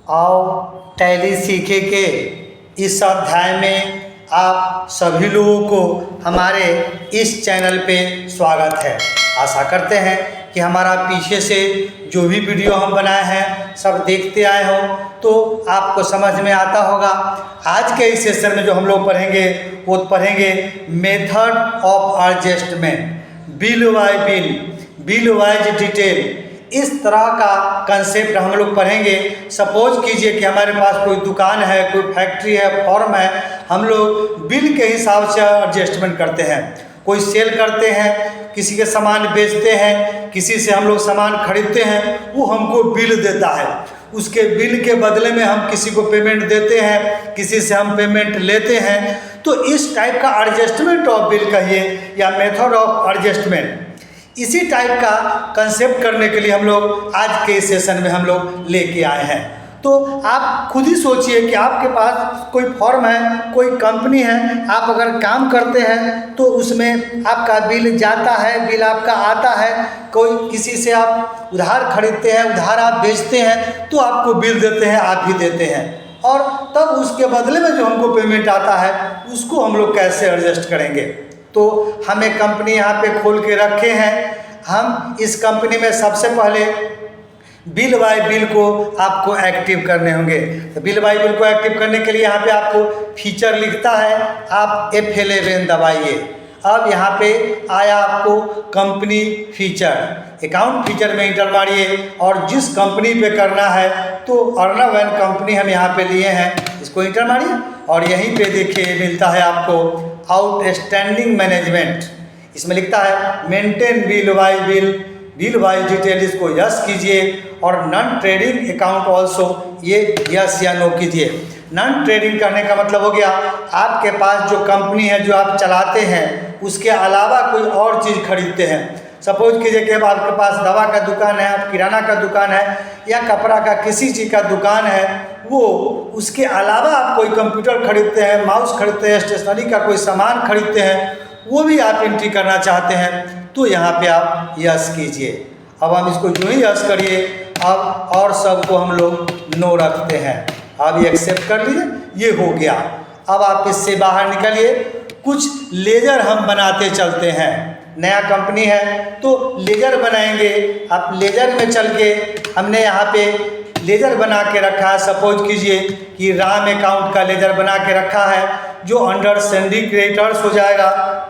आओ टैली सीखे के इस अध्याय में आप सभी लोगों को हमारे इस चैनल पे स्वागत है। आशा करते हैं कि हमारा पीछे से जो भी वीडियो हम बनाए हैं सब देखते आए हो तो आपको समझ में आता होगा। आज के इस सेशन में जो हम लोग पढ़ेंगे वो पढ़ेंगे method of adjustment, bill bye bill, bill wise detail. इस तरह का कंसेप्ट हम लोग पढ़ेंगे। सपोज कीजिए कि हमारे पास कोई दुकान है, कोई फैक्ट्री है, फॉर्म है, हम लोग बिल के हिसाब से एडजस्टमेंट करते हैं। कोई सेल करते हैं, किसी के सामान बेचते हैं, किसी से हम लोग सामान खरीदते हैं, वो हमको बिल देता है। उसके बिल के बदले में हम किसी को पेमेंट देते हैं, किसी से हम पेमेंट लेते हैं। तो इस टाइप का एडजस्टमेंट ऑफ बिल कहिए या मेथड ऑफ एडजस्टमेंट, इसी टाइप का कंसेप्ट करने के लिए हम लोग आज के सेशन में हम लोग लेके आए हैं। तो आप खुद ही सोचिए कि आपके पास कोई फॉर्म है, कोई कंपनी है, आप अगर काम करते हैं तो उसमें आपका बिल जाता है, बिल आपका आता है। कोई किसी से आप उधार खरीदते हैं, उधार आप बेचते हैं तो आपको बिल देते हैं, आप ही देते हैं, और तब उसके बदले में जो हमको पेमेंट आता है उसको हम लोग कैसे एडजस्ट करेंगे। तो हम एक कंपनी यहाँ पे खोल के रखे हैं। हम इस कंपनी में सबसे पहले बिल बाय बिल को आपको एक्टिव करने होंगे। तो बिल बाय बिल को एक्टिव करने के लिए यहाँ पे आपको फीचर लिखता है, आप F11 दबाइए। अब यहाँ पे आया आपको कंपनी फीचर, अकाउंट फीचर में इंटर मारिए और जिस कंपनी पे करना है तो अर्नव एंड कंपनी हम यहाँ पे लिए हैं, इसको इंटर मारिए और यहीं पे देखिए मिलता है आपको आउटस्टैंडिंग मैनेजमेंट। इसमें लिखता है maintain bill bye bill, bill bye detail, इसको यस कीजिए और नॉन ट्रेडिंग अकाउंट ऑल्सो, ये यस या नो कीजिए। नॉन ट्रेडिंग करने का मतलब हो गया आपके पास जो कंपनी है, जो आप चलाते हैं, उसके अलावा कोई और चीज़ खरीदते हैं। सपोज कीजिए कि अब आपके पास दवा का दुकान है, आप किराना का दुकान है या कपड़ा का किसी चीज़ का दुकान है, वो उसके अलावा आप कोई कंप्यूटर खरीदते हैं, माउस खरीदते हैं, स्टेशनरी का कोई सामान खरीदते हैं, वो भी आप एंट्री करना चाहते हैं तो यहाँ पे आप यस कीजिए। अब हम इसको जो ही यस करिए, अब और सबको हम लोग नो रखते हैं। अब ये एक्सेप्ट कर लीजिए, ये हो गया। अब आप इससे बाहर निकलिए। कुछ लेजर हम बनाते चलते हैं। नया कंपनी है तो लेजर बनाएंगे। आप लेजर में चल के हमने यहाँ पे लेजर बना के रखा है। सपोज कीजिए कि राम अकाउंट का लेजर बना के रखा है जो अंडर सैंडी क्रेडिटर्स हो जाएगा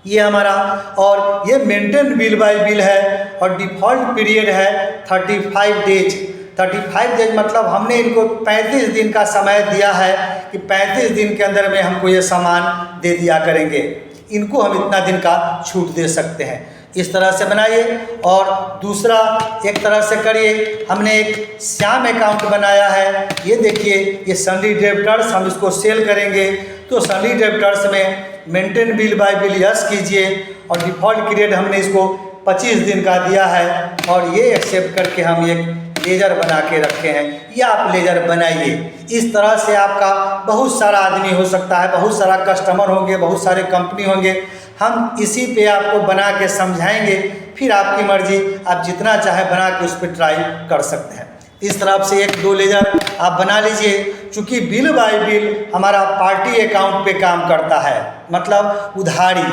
ये हमारा, और ये मेंटेन बिल बाय बिल है और डिफ़ॉल्ट पीरियड है 35 डेज। 35 डेज मतलब हमने इनको 35 दिन का समय दिया है कि 35 दिन के अंदर में हमको ये सामान दे दिया करेंगे। इनको हम इतना दिन का छूट दे सकते हैं। इस तरह से बनाइए। और दूसरा एक तरह से करिए। हमने एक श्याम अकाउंट बनाया है, ये देखिए, ये सन्डी डेब्टर्स, हम इसको सेल करेंगे तो सन्डी डेब्टर्स में maintain bill bye bill yes कीजिए और डिफ़ॉल्ट पीरियड हमने इसको 25 दिन का दिया है और ये एक्सेप्ट करके हम एक लेजर बना के रखे हैं। या आप लेजर बनाइए। इस तरह से आपका बहुत सारा आदमी हो सकता है, बहुत सारा कस्टमर होंगे, बहुत सारे कंपनी होंगे। हम इसी पे आपको बना के समझाएंगे, फिर आपकी मर्जी, आप जितना चाहे बना के उस पर ट्राई कर सकते हैं। इस तरह से एक दो लेजर आप बना लीजिए। चूँकि बिल बाय बिल हमारा पार्टी अकाउंट पे काम करता है, मतलब उधारी,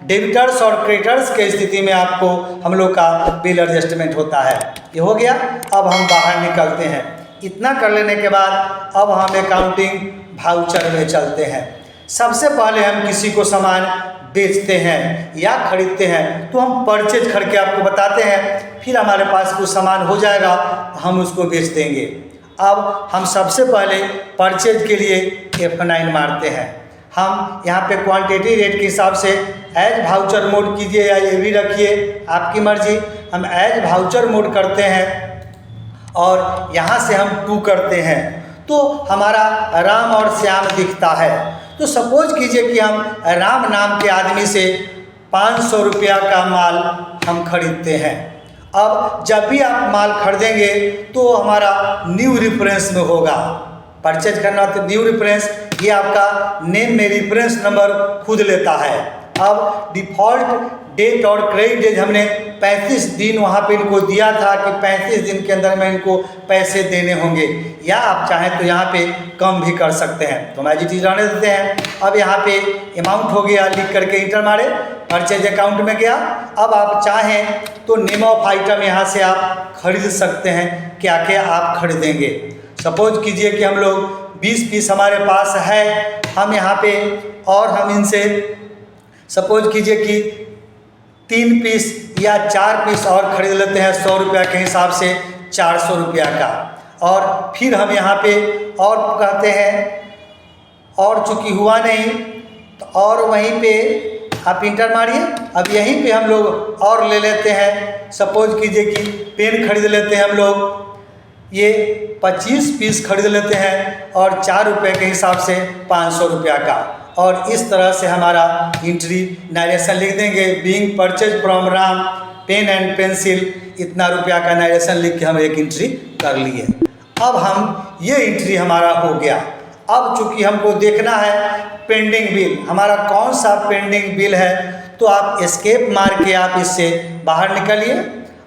डेबिटर्स और क्रेडिटर्स के स्थिति में आपको हम लोग का बिल एडजस्टमेंट होता है। ये हो गया। अब हम बाहर निकलते हैं। इतना कर लेने के बाद अब हम अकाउंटिंग वाउचर में चलते हैं। सबसे पहले हम किसी को सामान बेचते हैं या खरीदते हैं तो हम परचेज करके आपको बताते हैं, फिर हमारे पास कुछ सामान हो जाएगा हम उसको बेच देंगे। अब हम सबसे पहले परचेज के लिए F9 मारते हैं। हम यहाँ पे क्वांटिटी रेट के हिसाब से एज वाउचर मोड कीजिए या ये भी रखिए, आपकी मर्जी। हम एज वाउचर मोड करते हैं और यहाँ से हम 2 करते हैं तो हमारा राम और श्याम दिखता है। तो सपोज कीजिए कि हम राम नाम के आदमी से 500 रुपया का माल हम खरीदते हैं। अब जब भी आप माल खरीदेंगे तो हमारा न्यू रेफरेंस में होगा। परचेज करना तो न्यू रेफरेंस, ये आपका नेम में रेफरेंस नंबर खुद लेता है। अब डिफ़ॉल्ट डेट और क्रेडिट डेज हमने 35 दिन वहाँ पे इनको दिया था कि 35 दिन के अंदर में इनको पैसे देने होंगे, या आप चाहें तो यहाँ पे कम भी कर सकते हैं। तो हम एज इट इज रहने देते हैं। अब यहाँ पे अमाउंट हो गया, लिख करके इंटर मारे, परचेज अकाउंट में गया। अब आप चाहें तो नेम ऑफ आइटम यहाँ से आप खरीद सकते हैं, क्या क्या आप खरीदेंगे। सपोज कीजिए कि हम लोग 20 पीस हमारे पास है, हम यहाँ पे और हम इनसे सपोज कीजिए कि 3 पीस या 4 पीस और खरीद लेते हैं 100 रुपया के हिसाब से 400 रुपया का। और फिर हम यहाँ पे और कहते हैं, और चूँकि हुआ नहीं तो और वहीं पे आप इंटर मारिए। अब यहीं पे हम लोग और ले लेते हैं, सपोज कीजिए कि पेन खरीद लेते हैं हम लोग, ये 25 पीस खरीद लेते हैं और 4 रुपये के हिसाब से 500 रुपया का। और इस तरह से हमारा एंट्री नरेशन लिख देंगे, being purchase from Ram pen and pencil, इतना रुपया का नरेशन लिख के हम एक एंट्री कर लिए। अब हम ये एंट्री हमारा हो गया। अब चूंकि हमको देखना है पेंडिंग बिल, हमारा कौन सा पेंडिंग बिल है, तो आप एस्केप मार के आप इससे बाहर निकलिए।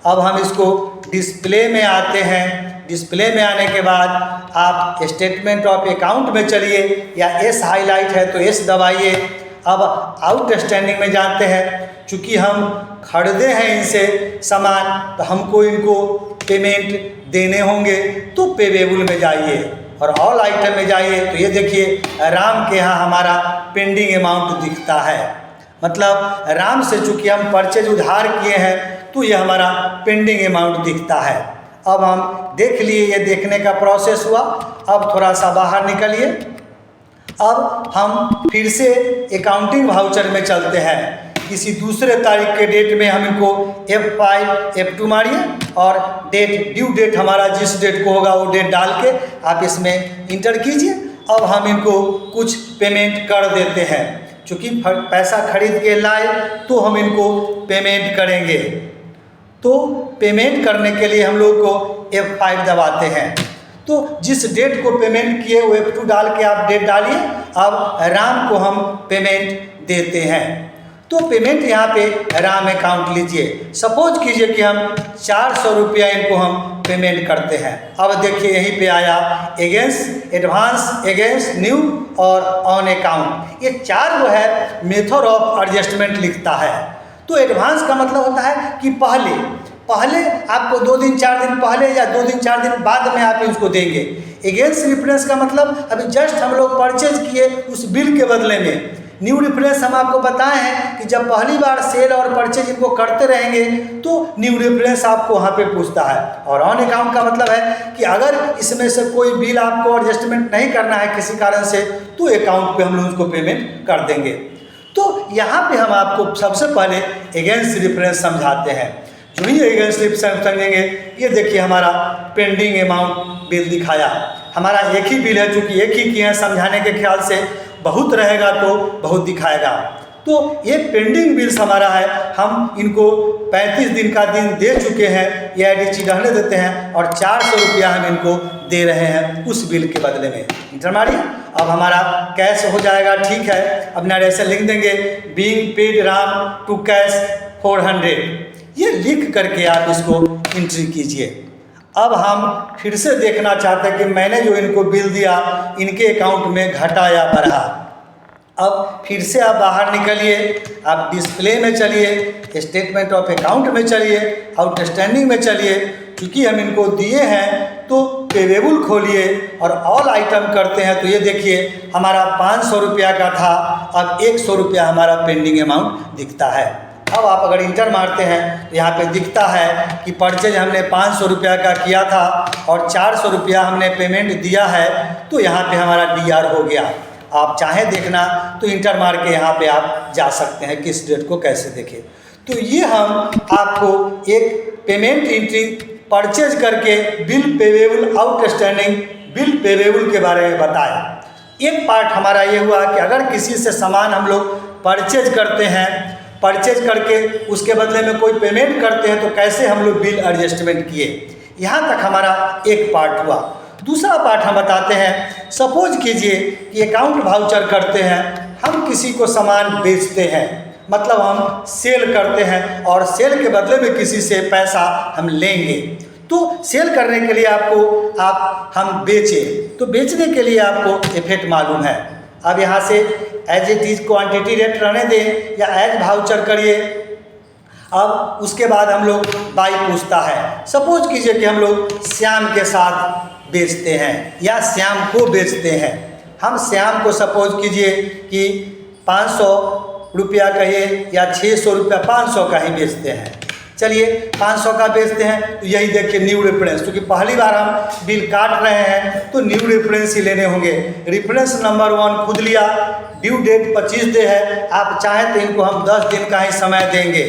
अब हम इसको डिस्प्ले में आते हैं। डिस्प्ले में आने के बाद आप स्टेटमेंट ऑफ अकाउंट में चलिए, या एस हाईलाइट है तो एस दबाइए। अब आउटस्टैंडिंग में जाते हैं, चूँकि हम खरीदे हैं इनसे सामान तो हमको इनको पेमेंट देने होंगे, तो पेवेबल में जाइए और ऑल आइटम में जाइए। तो ये देखिए राम के यहाँ हमारा पेंडिंग अमाउंट दिखता है, मतलब राम से चूँकि हम परचेज उधार किए हैं तो ये हमारा पेंडिंग अमाउंट दिखता है। अब हम देख लिए, ये देखने का प्रोसेस हुआ। अब थोड़ा सा बाहर निकलिए। अब हम फिर से अकाउंटिंग वाउचर में चलते हैं। किसी दूसरे तारीख के डेट में हम इनको F5 F2 मारिए और डेट ड्यू डेट हमारा जिस डेट को होगा वो डेट डाल के आप इसमें इंटर कीजिए। अब हम इनको कुछ पेमेंट कर देते हैं, चूँकि पैसा खरीद के लाए तो हम इनको पेमेंट करेंगे। तो पेमेंट करने के लिए हम लोग को F5 दबाते हैं। तो जिस डेट को पेमेंट किए वो F2 डाल के आप डेट डालिए। अब राम को हम पेमेंट देते हैं, तो पेमेंट यहाँ पे राम अकाउंट लीजिए। सपोज कीजिए कि हम 400 रुपया इनको हम पेमेंट करते हैं। अब देखिए यहीं पे आया अगेंस्ट एडवांस, अगेंस्ट न्यू और ऑन अकाउंट, ये 4 जो है मेथड ऑफ एडजस्टमेंट लिखता है। तो एडवांस का मतलब होता है कि पहले आपको 2 दिन 4 दिन पहले या 2 दिन 4 दिन बाद में आप इसको देंगे। अगेंस्ट रिफरेंस का मतलब अभी जस्ट हम लोग परचेज किए उस बिल के बदले में। न्यू रेफरेंस हम आपको बताए हैं कि जब पहली बार सेल और परचेज इनको करते रहेंगे तो न्यू रेफरेंस आपको वहाँ पे पूछता है। और ऑन अकाउंट का मतलब है कि अगर इसमें से कोई बिल आपको एडजस्टमेंट नहीं करना है किसी कारण से, तो अकाउंट पे हम लोग उसको पेमेंट कर देंगे। तो यहाँ पे हम आपको सबसे पहले अगेंस्ट रेफरेंस समझाते हैं। जो ही अगेंस्ट रेफरेंस समझेंगे, ये देखिए हमारा पेंडिंग अमाउंट बिल दिखाया। हमारा एक ही बिल है, चूँकि एक ही किए हैं, समझाने के ख्याल से बहुत रहेगा तो बहुत दिखाएगा। तो ये पेंडिंग बिल्स हमारा है, हम इनको 35 दिन का दिन दे चुके हैं, ये एडिची रहने देते हैं और 400 रुपया हम इनको दे रहे हैं उस बिल के बदले में। इंटर मारिए। अब हमारा कैश हो जाएगा, ठीक है। अब नरेशन लिख देंगे, being paid Ram to cash 400, ये लिख करके आप इसको एंट्री कीजिए। अब हम फिर से देखना चाहते हैं कि मैंने जो इनको बिल दिया इनके अकाउंट में घटा या बढ़ा। अब फिर से आप बाहर निकलिए, आप डिस्प्ले में चलिए, स्टेटमेंट ऑफ अकाउंट में चलिए, आउटस्टैंडिंग में चलिए। क्योंकि हम इनको दिए हैं तो पेवेबल खोलिए और ऑल आइटम करते हैं। तो ये देखिए हमारा 500 रुपया का था, अब 100 रुपया हमारा पेंडिंग अमाउंट दिखता है। अब आप अगर इंटर मारते हैं तो यहाँ पे दिखता है कि परचेज हमने 500 रुपया का किया था और 400 रुपया हमने पेमेंट दिया है, तो यहाँ पे हमारा DR हो गया। आप चाहें देखना तो इंटर मार के यहाँ पे आप जा सकते हैं किस डेट को कैसे देखें। तो ये हम आपको एक पेमेंट एंट्री परचेज करके बिल पेवेबल, आउटस्टैंडिंग बिल पेवेबल के बारे में बताया। एक पार्ट हमारा ये हुआ कि अगर किसी से सामान हम लोग परचेज करते हैं, परचेज करके उसके बदले में कोई पेमेंट करते हैं, तो कैसे हम लोग बिल एडजस्टमेंट किए, यहाँ तक हमारा एक पार्ट हुआ। दूसरा पार्ट हम बताते हैं, सपोज कीजिए कि अकाउंट वाउचर करते हैं, हम किसी को सामान बेचते हैं मतलब हम सेल करते हैं और सेल के बदले में किसी से पैसा हम लेंगे। तो सेल करने के लिए हम बेचें, तो बेचने के लिए आपको इफेक्ट मालूम है। अब यहाँ से as it is quantity rate रहने दें या एज वाउचर करिए। अब उसके बाद हम लोग बाई पूछता है। सपोज कीजिए कि हम लोग श्याम के साथ बेचते हैं या श्याम को बेचते हैं। हम श्याम को सपोज कीजिए कि 500 रुपया कहिए या 600 रुपया, 500 का ही बेचते हैं। चलिए 500 का बेचते हैं, तो यही देखिए न्यू रेफरेंस, क्योंकि पहली बार हम बिल काट रहे हैं तो न्यू रेफरेंस ही लेने होंगे। रेफरेंस नंबर 1 खुद लिया, ड्यू डेट 25 डे है, आप चाहें तो इनको हम 10 दिन का ही समय देंगे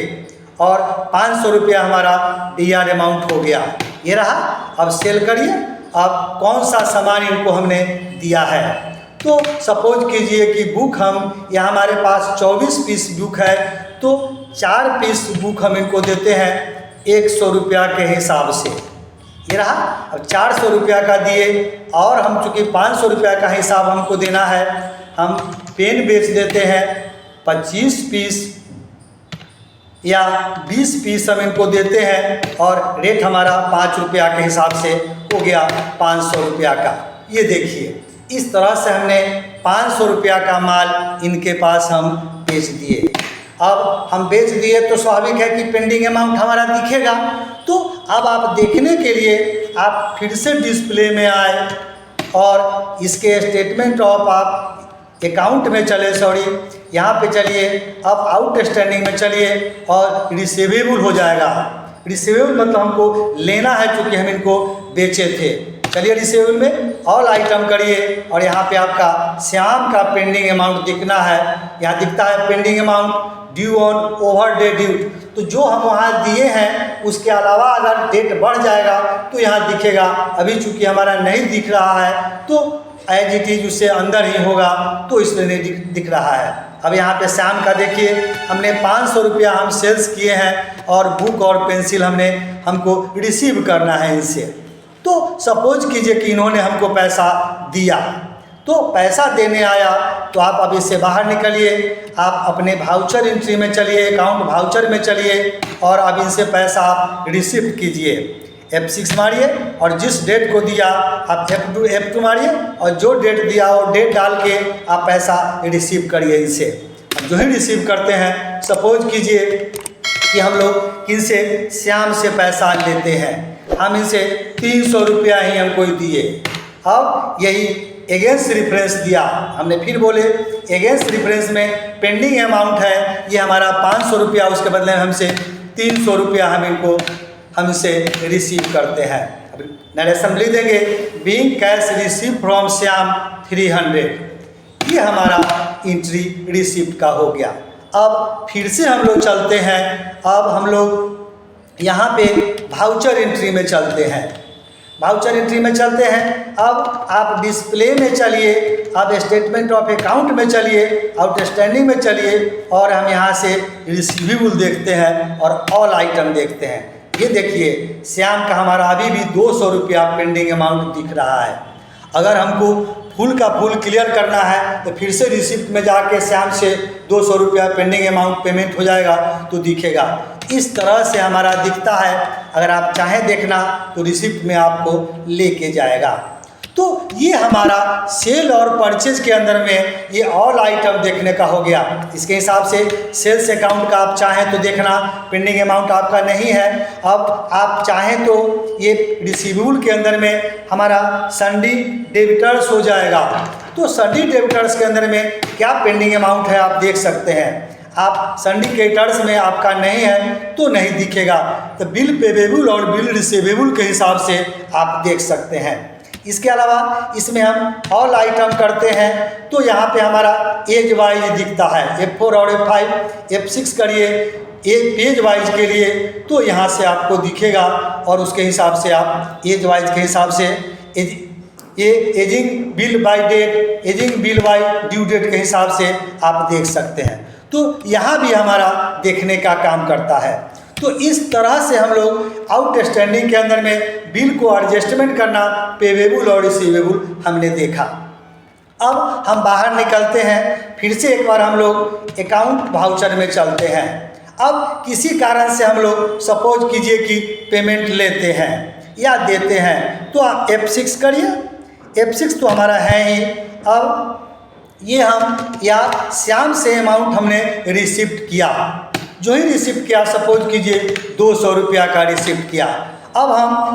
और 500 रुपया हमारा DR अमाउंट हो गया। ये रहा। अब सेल करिए। अब कौन सा सामान इनको हमने दिया है, तो सपोज कीजिए कि बुक हम यहाँ हमारे पास 24 पीस बुक है, तो 4 पीस बुक हम इनको देते हैं 100 रुपया के हिसाब से। ये रहा। अब 400 रुपया का दिए और हम चूँकि 500 रुपया का हिसाब हमको देना है, हम पेन बेच देते हैं 25 पीस या 20 पीस हम इनको देते हैं और रेट हमारा 5 रुपया के हिसाब से हो गया 500 रुपया का। ये देखिए, इस तरह से हमने 500 रुपया का माल इनके पास हम बेच दिए। अब हम बेच दिए तो स्वाभाविक है कि पेंडिंग अमाउंट हमारा दिखेगा। तो अब आप देखने के लिए आप फिर से डिस्प्ले में आए और इसके स्टेटमेंट ऑफ आप अकाउंट में चले, यहाँ पे चलिए, अब आउटस्टैंडिंग में चलिए और रिसीवेबल हो जाएगा। रिसीवेबल मतलब हमको लेना है, क्योंकि हम इनको बेचे थे। चलिए रिसीवेबल में ऑल आइटम करिए और यहाँ पे आपका श्याम का पेंडिंग अमाउंट दिखना है। यहाँ दिखता है pending amount due on over day due. तो जो हम वहाँ दिए हैं उसके अलावा अगर डेट बढ़ जाएगा तो यहाँ दिखेगा। अभी चूँकि हमारा नहीं दिख रहा है तो एज इट इज उससे अंदर ही होगा, तो इसलिए नहीं दिख रहा है। अब यहाँ पे श्याम का देखिए, हमने 500 रुपया हम सेल्स किए हैं और बुक और पेंसिल हमको रिसीव करना है इनसे। तो सपोज कीजिए कि इन्होंने हमको पैसा दिया, तो पैसा देने आया तो आप अब इससे बाहर निकलिए, आप अपने वाउचर एंट्री में चलिए, अकाउंट वाउचर में चलिए और अब इनसे पैसा आप रिसीव कीजिए। F6 मारिए और जिस डेट को दिया आप F2 मारिए और जो डेट दिया वो डेट डाल के आप पैसा रिसीव करिए इनसे। अब जो ही रिसीव करते हैं, सपोज कीजिए कि हम लोग इनसे श्याम से पैसा लेते हैं, हम इनसे 300 रुपया ही हमको दिए। अब यही अगेंस्ट रेफरेंस दिया, हमने फिर बोले अगेंस्ट रेफरेंस में पेंडिंग अमाउंट है ये हमारा 500 रुपया, उसके बदले में हमसे 300 रुपया हम इसे रिसीव करते हैं। अब नरेशन लिख देंगे, being cash receive from Shyam 300। ये हमारा एंट्री रिसीप्ट का हो गया। अब फिर से हम लोग चलते हैं, अब हम लोग यहाँ पे वाउचर एंट्री में चलते हैं। वाउचर एंट्री में चलते हैं, अब आप डिस्प्ले में चलिए, आप स्टेटमेंट ऑफ अकाउंट में चलिए, आउटस्टैंडिंग में चलिए और हम यहाँ से रिसीवेबल देखते हैं और ऑल आइटम देखते हैं। ये देखिए श्याम का हमारा अभी भी 200 रुपया पेंडिंग अमाउंट दिख रहा है। अगर हमको फुल का फुल क्लियर करना है तो फिर से रिसिप्ट में जाके श्याम से 200 रुपया पेंडिंग अमाउंट पेमेंट हो जाएगा तो दिखेगा। इस तरह से हमारा दिखता है। अगर आप चाहें देखना तो रिसिप्ट में आपको लेके जाएगा। तो ये हमारा सेल और परचेज के अंदर में ये ऑल आइटम देखने का हो गया। इसके हिसाब से सेल्स अकाउंट का आप चाहें तो देखना, पेंडिंग अमाउंट आपका नहीं है। अब आप चाहें तो ये रिसीवेबल के अंदर में हमारा सन्डी डेबिटर्स हो जाएगा। तो सन्डी डेबिटर्स के अंदर में क्या पेंडिंग अमाउंट है आप देख सकते हैं। आप सिंडिकेटर्स में आपका नहीं है तो नहीं दिखेगा, तो बिल पेबेबल और बिल रिसीवेबल के हिसाब से आप देख सकते हैं। इसके अलावा इसमें हम ऑल आइटम करते हैं तो यहाँ पे हमारा एज वाइज दिखता है, F4 और F5, F6 करिए एक पेज वाइज के लिए तो यहाँ से आपको दिखेगा और उसके हिसाब से आप एज वाइज के हिसाब से ये ageing bill by date, ageing bill by due date के हिसाब से आप देख सकते हैं। तो यहाँ भी हमारा देखने का काम करता है। तो इस तरह से हम लोग आउटस्टैंडिंग के अंदर में बिल को एडजस्टमेंट करना, पेवेबल और रिसीवेबल हमने देखा। अब हम बाहर निकलते हैं, फिर से एक बार हम लोग अकाउंट वाउचर में चलते हैं। अब किसी कारण से हम लोग सपोज कीजिए कि पेमेंट लेते हैं या देते हैं, तो आप F6 करिए। F6 तो हमारा है ही। अब ये हम या श्याम से अमाउंट हमने रिसिप्ट किया, जो ही रिसिप्ट किया, सपोज कीजिए 200 रुपया का रिसिप्ट किया। अब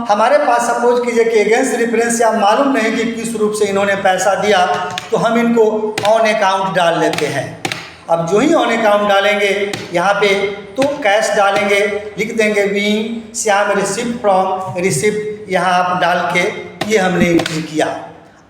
हमारे पास सपोज कीजिए कि अगेंस्ट रेफरेंस या मालूम नहीं कि किस रूप से इन्होंने पैसा दिया, तो हम इनको ऑन अकाउंट डाल लेते हैं। अब जो ही ऑन अकाउंट डालेंगे यहाँ पे तो कैश डालेंगे, लिख देंगे being Shyam receipt from receipt, यहाँ आप डाल के ये हमने एंट्री किया।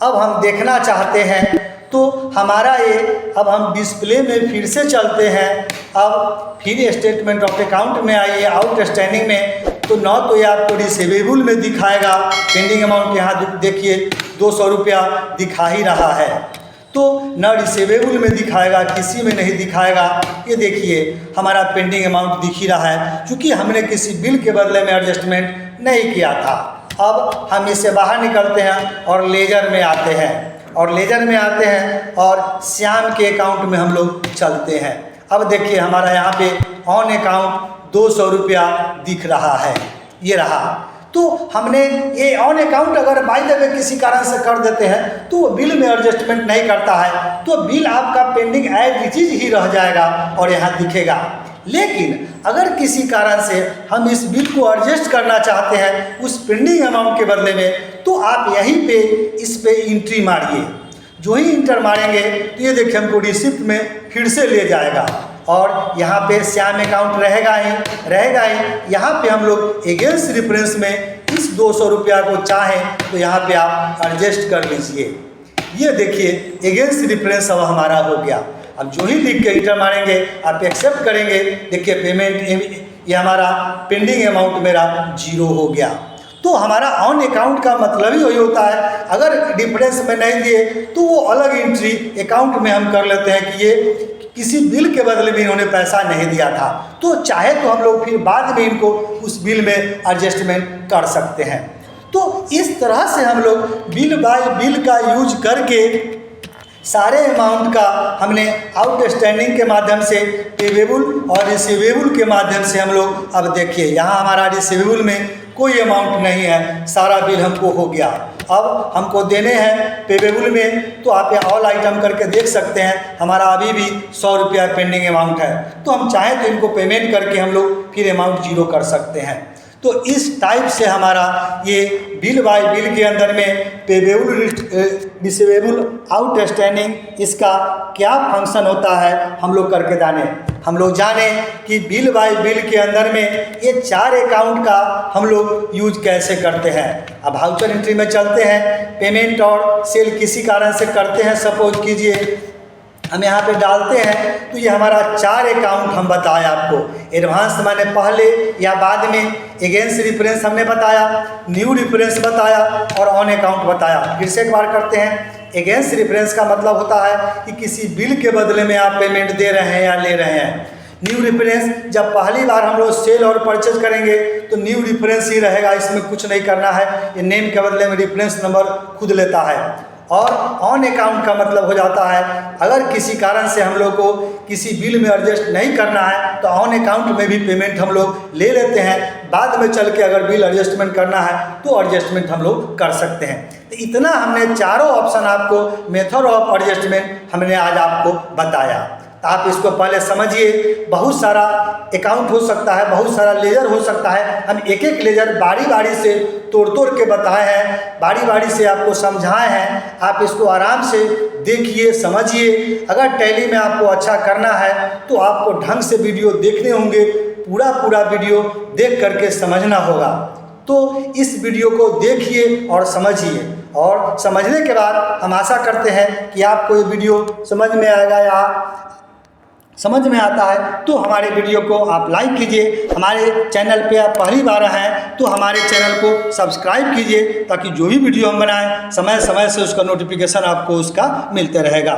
अब हम देखना चाहते हैं तो हमारा ये, अब हम डिस्प्ले में फिर से चलते हैं। अब फिर स्टेटमेंट ऑफ अकाउंट में आइए, आउटस्टैंडिंग में, तो न तो ये आपको रिसीवेबल में दिखाएगा, पेंडिंग अमाउंट यहाँ देखिए 200 रुपया दिखा ही रहा है, तो न रिसीवेबल में दिखाएगा, किसी में नहीं दिखाएगा। ये देखिए हमारा पेंडिंग अमाउंट दिख ही रहा है, क्योंकि हमने किसी बिल के बदले में एडजस्टमेंट नहीं किया था। अब हम इससे बाहर निकलते हैं और लेजर में आते हैं, और लेजर में आते हैं और श्याम के अकाउंट में हम लोग चलते हैं। अब देखिए हमारा यहाँ पे ऑन अकाउंट 200 रुपया दिख रहा है, ये रहा। तो हमने ये ऑन अकाउंट अगर बाय द वे किसी कारण से कर देते हैं तो वो बिल में एडजस्टमेंट नहीं करता है, तो बिल आपका पेंडिंग एज इट इज ही रह जाएगा और यहाँ दिखेगा। लेकिन अगर किसी कारण से हम इस बिल को एडजस्ट करना चाहते हैं उस पेंडिंग अमाउंट के बदले में, तो आप यहीं पे इस पे एंट्री मारिए। जो ही इंटर मारेंगे तो ये देखिए हमको रिसिप्ट में फिर से ले जाएगा, और यहाँ पे श्याम अकाउंट रहेगा ही। यहाँ पे हम लोग अगेंस्ट रेफरेंस में इस 200 रुपया को चाहें तो यहाँ पे आप एडजस्ट कर लीजिए। ये देखिए अगेंस्ट रेफरेंस अब हमारा हो गया। अब जो ही लिख के इंटर मारेंगे आप एक्सेप्ट करेंगे, देखिए पेमेंट ये हमारा पेंडिंग अमाउंट मेरा 0 हो गया। तो हमारा ऑन अकाउंट का मतलब ही वही होता है, अगर डिफरेंस में नहीं दिए तो वो अलग एंट्री अकाउंट में हम कर लेते हैं कि ये किसी बिल के बदले में इन्होंने पैसा नहीं दिया था, तो चाहे तो हम लोग फिर बाद में इनको उस बिल में एडजस्टमेंट कर सकते हैं। तो इस तरह से हम लोग बिल बाय बिल का यूज करके सारे अमाउंट का हमने आउटस्टैंडिंग के माध्यम से, पेबेबल और रिसीवेबल के माध्यम से हम लोग, अब देखिए यहाँ हमारा रिसीवेबल में कोई अमाउंट नहीं है, सारा बिल हमको हो गया। अब हमको देने हैं पेबेबल में, तो आप यहाँ ऑल आइटम करके देख सकते हैं हमारा अभी भी 100 रुपया पेंडिंग अमाउंट है। तो हम चाहें तो इनको पेमेंट करके हम लोग फिर अमाउंट 0 कर सकते हैं। तो इस टाइप से हमारा ये बिल बाय बिल के अंदर में पेबेबल रिसीवेबल आउटस्टैंडिंग इसका क्या फंक्शन होता है हम लोग जाने कि बिल बाय बिल के अंदर में ये 4 अकाउंट का हम लोग यूज कैसे करते हैं। अब वाउचर एंट्री में चलते हैं, पेमेंट और सेल किसी कारण से करते हैं, सपोज कीजिए हम यहाँ पे डालते हैं, तो ये हमारा 4 अकाउंट हम बताया आपको। एडवांस माने पहले या बाद में, अगेंस्ट रेफरेंस हमने बताया, न्यू रेफरेंस बताया और ऑन अकाउंट बताया। फिर से एक बार करते हैं। अगेंस्ट रेफरेंस का मतलब होता है कि किसी बिल के बदले में आप पेमेंट दे रहे हैं या ले रहे हैं। न्यू रेफरेंस जब पहली बार हम लोग सेल और परचेज करेंगे तो न्यू रेफरेंस ही रहेगा, इसमें कुछ नहीं करना है, ये नेम के बदले में रेफरेंस नंबर खुद लेता है। और ऑन अकाउंट का मतलब हो जाता है अगर किसी कारण से हम लोग को किसी बिल में एडजस्ट नहीं करना है तो ऑन अकाउंट में भी पेमेंट हम लोग ले लेते हैं, बाद में चल के अगर बिल एडजस्टमेंट करना है तो एडजस्टमेंट हम लोग कर सकते हैं। तो इतना हमने चारों ऑप्शन आपको मेथड ऑफ एडजस्टमेंट हमने आज आपको बताया। तो आप इसको पहले समझिए। बहुत सारा अकाउंट हो सकता है, बहुत सारा लेजर हो सकता है। हम एक एक लेजर बारी बारी से तोड़ के बताए हैं, बारी बारी से आपको समझाए हैं। आप इसको आराम से देखिए, समझिए। अगर टैली में आपको अच्छा करना है तो आपको ढंग से वीडियो देखने होंगे, पूरा वीडियो देख करके समझना होगा। तो इस वीडियो को देखिए और समझिए, और समझने के बाद हम आशा करते हैं कि आपको ये वीडियो समझ में आएगा या समझ में आता है तो हमारे वीडियो को आप लाइक कीजिए। हमारे चैनल पे आप पहली बार हैं तो हमारे चैनल को सब्सक्राइब कीजिए, ताकि जो भी वीडियो हम बनाएं समय समय से उसका नोटिफिकेशन आपको उसका मिलते रहेगा।